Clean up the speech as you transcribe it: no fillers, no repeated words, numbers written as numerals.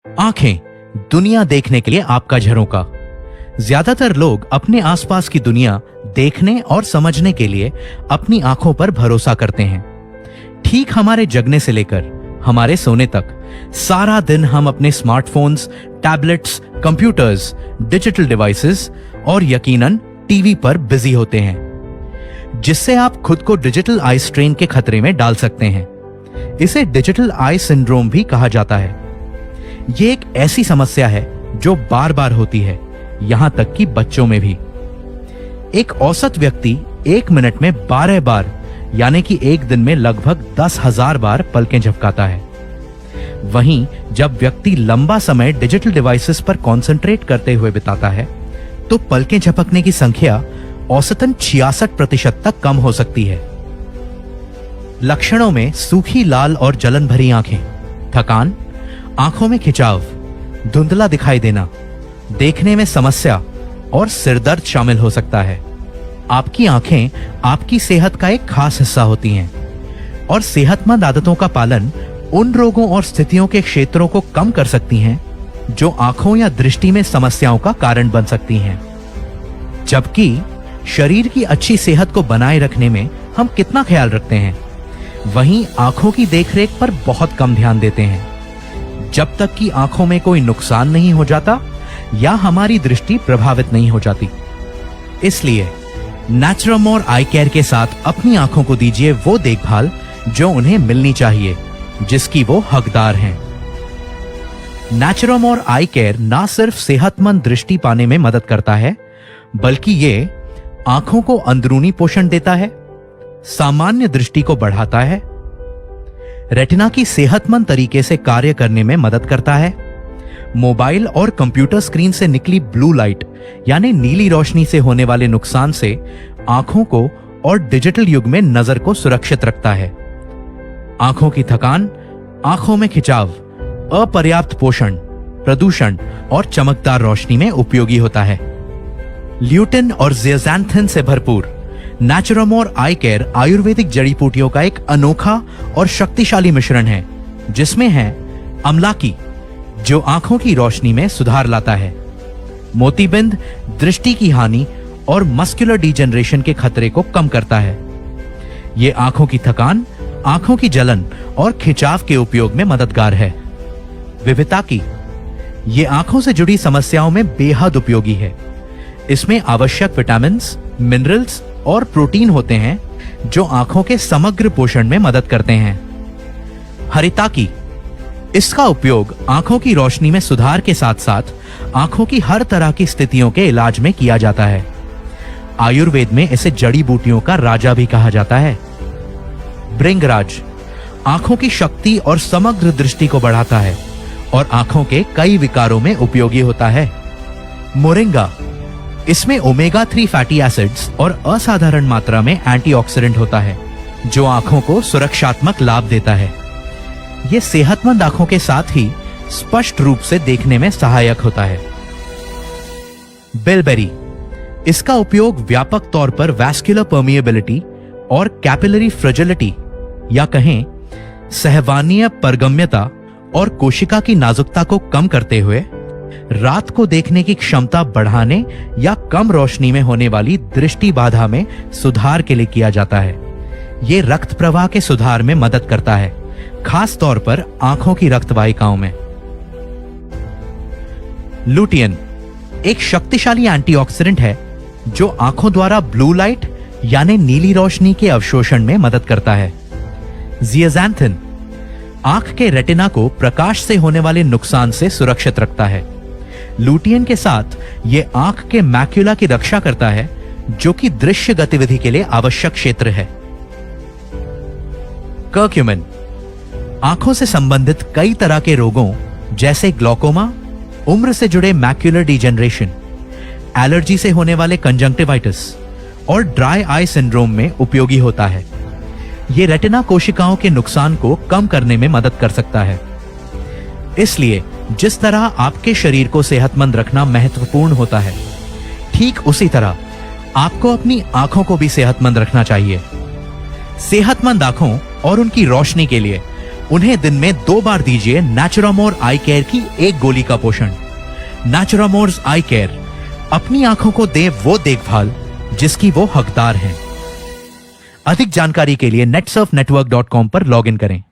आंखें दुनिया देखने के लिए आपका झरोका। ज्यादातर लोग अपने आसपास की दुनिया देखने और समझने के लिए अपनी आंखों पर भरोसा करते हैं। ठीक हमारे जगने से लेकर हमारे सोने तक सारा दिन हम अपने smartphones, tablets, computers, digital devices और यकीनन टीवी पर बिजी होते हैं, जिससे आप खुद को डिजिटल आई स्ट्रेन के खतरे में डाल सकते हैं। इसे डिजिटल आई सिंड्रोम भी कहा जाता है। ये एक ऐसी समस्या है जो बार बार होती है, यहां तक कि बच्चों में भी। एक औसत व्यक्ति 1 मिनट में 12 बार यानी कि एक दिन में लगभग 10,000 बार पलकें झपकाता है। वहीं जब व्यक्ति लंबा समय डिजिटल डिवाइसेस पर कंसंट्रेट करते हुए बिताता है तो पलकें झपकने की संख्या औसतन 66% तक कम हो सकती है। लक्षणों में सूखी लाल और जलन भरी आंखें, थकान, आंखों में खिंचाव, धुंधला दिखाई देना, देखने में समस्या और सिरदर्द शामिल हो सकता है। आपकी आंखें आपकी सेहत का एक खास हिस्सा होती हैं और सेहतमंद आदतों का पालन उन रोगों और स्थितियों के क्षेत्रों को कम कर सकती हैं जो आंखों या दृष्टि में समस्याओं का कारण बन सकती हैं। जबकि शरीर की अच्छी सेहत को बनाए रखने में हम कितना ख्याल रखते हैं, वहीं आंखों की देखरेख पर बहुत कम ध्यान देते हैं, जब तक कि आंखों में कोई नुकसान नहीं हो जाता या हमारी दृष्टि प्रभावित नहीं हो जाती। इसलिए नेचुरमोर आई केयर के साथ अपनी आंखों को दीजिए वो देखभाल जो उन्हें मिलनी चाहिए, जिसकी वो हकदार हैं। नेचुरमोर आई केयर ना सिर्फ सेहतमंद दृष्टि पाने में मदद करता है, बल्कि ये आंखों को अंदरूनी पोषण देता है, सामान्य दृष्टि को बढ़ाता है, रेटिना की सेहतमंद तरीके से कार्य करने में मदद करता है, मोबाइल और कंप्यूटर स्क्रीन से निकली ब्लू लाइट यानी नीली रोशनी से होने वाले नुकसान से आंखों को और डिजिटल युग में नजर को सुरक्षित रखता है। आंखों की थकान, आंखों में खिंचाव, अपर्याप्त पोषण, प्रदूषण और चमकदार रोशनी में उपयोगी होता है। ल्यूटिन और ज़ियाज़ैंथिन से भरपूर नेचुरमोर आई केयर आयुर्वेदिक जड़ी बूटियों का एक अनोखा और शक्तिशाली मिश्रण है, जिसमें है अमलाकी जो आंखों की रोशनी में सुधार लाता है, मोतीबिंद दृष्टि की हानि और मस्कुलर डिजेनरेशन के खतरे को कम करता है। ये आंखों की थकान, आंखों की जलन और खिंचाव के उपयोग में मददगार है। विविताकी ये आंखों से जुड़ी समस्याओं में बेहद उपयोगी है। इसमें आवश्यक विटामिन्स, मिनरल्स और प्रोटीन होते हैं जो आंखों के समग्र पोषण में मदद करते हैं। हरिताकी इसका उपयोग आंखों की रोशनी में सुधार के साथ साथ आंखों की हर तरह की स्थितियों के इलाज में किया जाता है। आयुर्वेद में इसे जड़ी बूटियों का राजा भी कहा जाता है। भृंगराज आंखों की शक्ति और समग्र दृष्टि को बढ़ाता है और आंखों के कई विकारों में उपयोगी होता है। मोरिंगा इसमें ओमेगा 3 फैटी एसिड्स और असाधारण मात्रा में एंटीऑक्सीडेंट होता है जो आंखों को सुरक्षात्मक लाभ देता है। यह सेहतमंद आंखों के साथ ही स्पष्ट रूप से देखने में सहायक होता है। बिलबेरी इसका उपयोग व्यापक तौर पर वैस्कुलर परमिएबिलिटी और कैपिलरी फ्रेजिलिटी या कहें सहवानीय परगम्यता और कोशिका की नाजुकता को कम करते हुए रात को देखने की क्षमता बढ़ाने या कम रोशनी में होने वाली दृष्टि बाधा में सुधार के लिए किया जाता है। यह रक्त प्रवाह के सुधार में मदद करता है, खास तौर पर आंखों की रक्त वाहिकाओं में। लुटियन एक शक्तिशाली एंटीऑक्सीडेंट है जो आंखों द्वारा ब्लू लाइट यानी नीली रोशनी के अवशोषण में मदद करता है। ज़ियाज़ैंथिन आंख के रेटिना को प्रकाश से होने वाले नुकसान से सुरक्षित रखता है। लुटियन के साथ यह आंख के मैक्युला की रक्षा करता है जो कि दृश्य गतिविधि के लिए आवश्यक क्षेत्र है। कर्क्यूमिन आंखों से संबंधित कई तरह के रोगों जैसे ग्लौकोमा, उम्र से जुड़े मैक्युलर डिजेनरेशन, एलर्जी से होने वाले कंजंक्टिवाइटिस और ड्राई आई सिंड्रोम में उपयोगी होता है। यह रेटिना कोशिकाओं के नुकसान को कम करने में मदद कर सकता है। इसलिए जिस तरह आपके शरीर को सेहतमंद रखना महत्वपूर्ण होता है, ठीक उसी तरह आपको अपनी आंखों को भी सेहतमंद रखना चाहिए। सेहतमंद आंखों और उनकी रोशनी के लिए उन्हें दिन में 2 बार दीजिए नेचुरामोर आई केयर की 1 गोली का पोषण। नेचुरामोर्स आई केयर, अपनी आंखों को दे वो देखभाल जिसकी वो हकदार हैं। अधिक जानकारी के लिए netsurfnetwork.com पर लॉगिन करें।